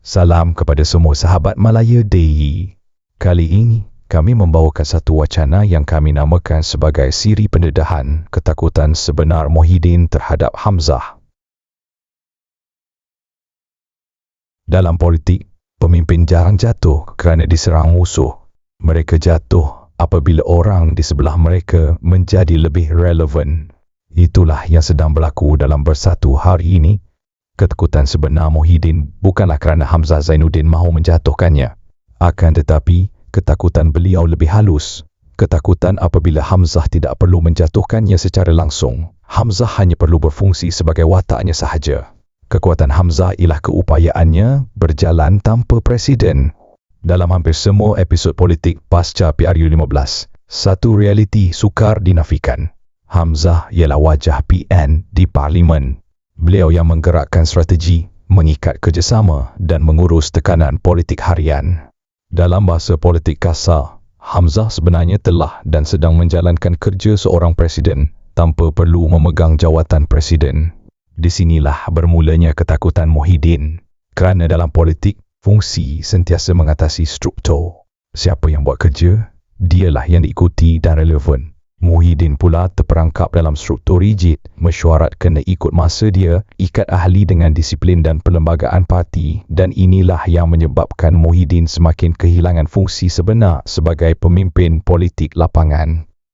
Salam kepada semua sahabat Malaya Day. Kali ini, kami membawakan satu wacana yang kami namakan sebagai siri pendedahan ketakutan sebenar Muhyiddin terhadap Hamzah. Dalam politik, pemimpin jarang jatuh kerana diserang musuh. Mereka jatuh apabila orang di sebelah mereka menjadi lebih relevan. Itulah yang sedang berlaku dalam Bersatu hari ini. Ketakutan sebenar Muhyiddin bukanlah kerana Hamzah Zainuddin mahu menjatuhkannya. Akan tetapi, ketakutan beliau lebih halus. Ketakutan apabila Hamzah tidak perlu menjatuhkannya secara langsung. Hamzah hanya perlu berfungsi sebagai wataknya sahaja. Kekuatan Hamzah ialah keupayaannya berjalan tanpa presiden. Dalam hampir semua episod politik pasca PRU15, satu realiti sukar dinafikan. Hamzah ialah wajah PN di Parlimen. Beliau yang menggerakkan strategi, mengikat kerjasama dan mengurus tekanan politik harian. Dalam bahasa politik kasar, Hamzah sebenarnya telah dan sedang menjalankan kerja seorang presiden tanpa perlu memegang jawatan presiden. Di sinilah bermulanya ketakutan Muhyiddin. Kerana dalam politik, fungsi sentiasa mengatasi struktur. Siapa yang buat kerja, dialah yang diikuti dan relevan. Muhyiddin pula terperangkap dalam struktur rigid, mesyuarat kena ikut masa dia, ikat ahli dengan disiplin dan perlembagaan parti, dan inilah yang menyebabkan Muhyiddin semakin kehilangan fungsi sebenar sebagai pemimpin politik lapangan.